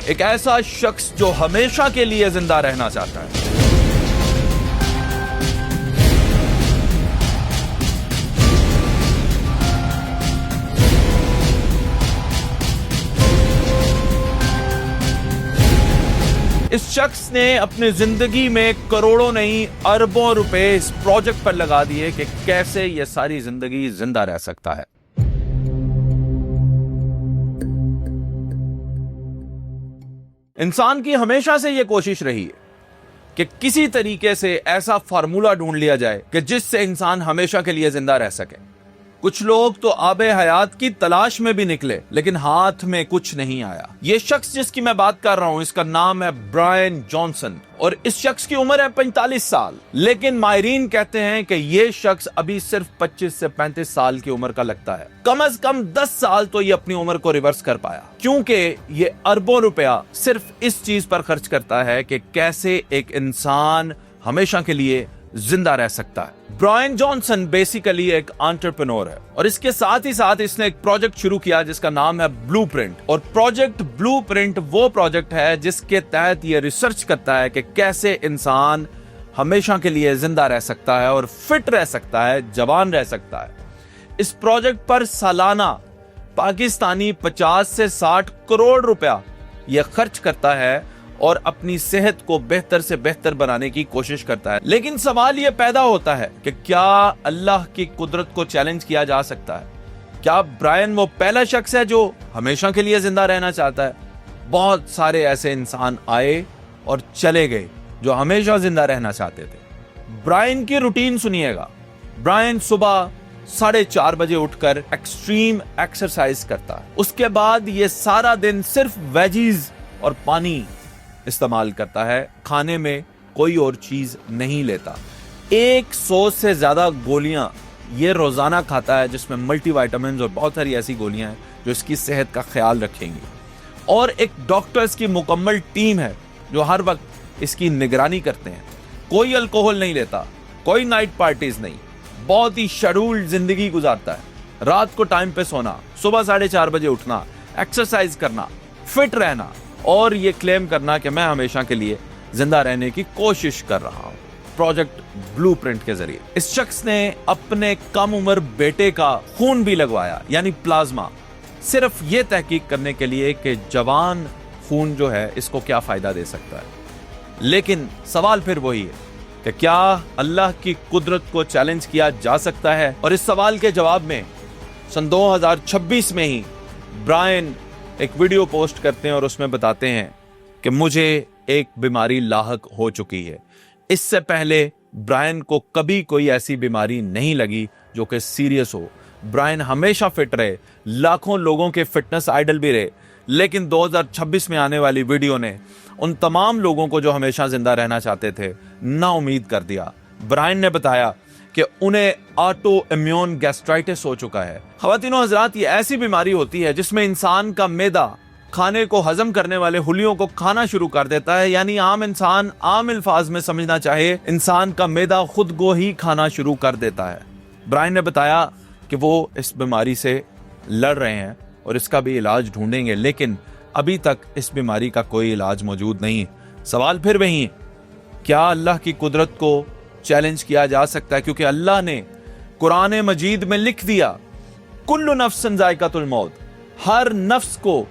एक ऐसा शख्स जो हमेशा के लिए जिंदा रहना चाहता है। इस शख्स ने अपनी जिंदगी में करोड़ों नहीं अरबों रुपए इस प्रोजेक्ट पर लगा दिए कि कैसे यह सारी जिंदगी जिंदा रह सकता है। इंसान की हमेशा से यह कोशिश रही है कि किसी तरीके से ऐसा फार्मूला ढूंढ लिया जाए कि जिससे इंसान हमेशा के लिए जिंदा रह सके। कुछ लोग तो आबे हयात की तलाश में भी निकले, लेकिन हाथ में कुछ नहीं आया। ये शख्स जिसकी मैं बात कर रहा हूं, इसका नाम है ब्रायन जॉनसन और इस शख्स की उम्र है 45 साल। लेकिन माहिरीन कहते हैं कि ये शख्स अभी सिर्फ 25 से 35 साल की उम्र का लगता है। कम से कम 10 साल तो ये अपनी उम्र को रिवर्स कर पाया, क्योंकि ये अरबों रुपया सिर्फ इस चीज पर खर्च करता है कि कैसे एक इंसान हमेशा के लिए जिंदा रह सकता है। ब्रायन जॉनसन बेसिकली एक एंटरप्रेन्योर है और इसके साथ ही साथ इसने एक प्रोजेक्ट शुरू किया जिसका नाम है ब्लूप्रिंट। और प्रोजेक्ट ब्लूप्रिंट वो प्रोजेक्ट है जिसके तहत ये रिसर्च करता है कि कैसे इंसान हमेशा के लिए जिंदा रह सकता है और फिट रह सकता है, जवान रह सकता है। इस प्रोजेक्ट पर सालाना पाकिस्तानी 50 से 60 करोड़ रुपया यह खर्च करता है और अपनी सेहत को बेहतर से बेहतर बनाने की कोशिश करता है। लेकिन सवाल यह पैदा होता है कि क्या अल्लाह की कुदरत को चैलेंज किया जा सकता है? क्या ब्रायन वो पहला शख्स है जो हमेशा के लिए जिंदा रहना चाहता है? बहुत सारे ऐसे इंसान आए और चले गए जो हमेशा जिंदा रहना चाहते थे। ब्रायन की रूटीन सुनिएगा। ब्रायन सुबह 4:30 बजे उठकर एक्सट्रीम एक्सरसाइज करता है। उसके बाद ये सारा दिन सिर्फ वेजीज और पानी इस्तेमाल करता है, खाने में कोई और चीज नहीं लेता। 100 से ज्यादा गोलियां ये रोजाना खाता है, जिसमें मल्टीविटामिन्स और बहुत सारी ऐसी गोलियां हैं जो इसकी सेहत का ख्याल रखेंगी। और एक डॉक्टर्स की मुकम्मल टीम है जो हर वक्त इसकी निगरानी करते हैं। कोई अल्कोहल नहीं लेता, कोई नाइट पार्टीज नहीं, बहुत ही शेड्यूल्ड जिंदगी गुजारता है। रात को टाइम पे सोना, सुबह 4:30 बजे उठना, एक्सरसाइज करना, फिट रहना और ये क्लेम करना कि मैं हमेशा के लिए जिंदा रहने की कोशिश कर रहा हूं प्रोजेक्ट ब्लूप्रिंट के जरिए। इस शख्स ने अपने कम उम्र बेटे का खून भी लगवाया, यानी प्लाज्मा, सिर्फ ये तहकीक करने के लिए कि जवान खून जो है इसको क्या फायदा दे सकता है। लेकिन सवाल फिर वही है कि क्या अल्लाह की कुदरत को चैलेंज किया जा सकता है? और इस सवाल के जवाब में सन 2026 में ही ब्रायन एक वीडियो पोस्ट करते हैं और उसमें बताते हैं कि मुझे एक बीमारी लाहक हो चुकी है। इससे पहले ब्रायन को कभी कोई ऐसी बीमारी नहीं लगी जो कि सीरियस हो। ब्रायन हमेशा फिट रहे, लाखों लोगों के फिटनेस आइडल भी रहे। लेकिन 2026 में आने वाली वीडियो ने उन तमाम लोगों को जो हमेशा जिंदा रहना चाहते थे ना उम्मीद कर दिया। ब्रायन ने बताया कि उन्हें ऑटो इम्यून गैस्ट्राइटिस हो चुका है। ख़वातीनो हज़रात, ये ऐसी बीमारी होती है जिसमें इंसान का मैदा खाने को हजम करने वाले हुलियों को खाना शुरू कर देता है। यानी आम इंसान आम अल्फाज में समझना चाहे, इंसान का मैदा खुद को ही खाना शुरू कर देता है। ब्रायन ने बताया कि वो इस बीमारी से लड़ रहे हैं और इसका भी इलाज ढूंढेंगे, लेकिन अभी तक इस बीमारी का कोई इलाज मौजूद नहीं। सवाल फिर वही है, क्या अल्लाह की कुदरत को चैलेंज किया जा सकता है? क्योंकि अल्लाह ने कुरान मजीद में लिख दिया, कुल्लु नफ्सिन जायकातुल मौत, हर नफ्स को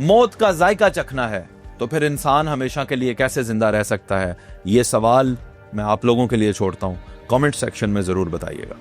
मौत का जायका चखना है। तो फिर इंसान हमेशा के लिए कैसे जिंदा रह सकता है? ये सवाल मैं आप लोगों के लिए छोड़ता हूं, कमेंट सेक्शन में जरूर बताइएगा।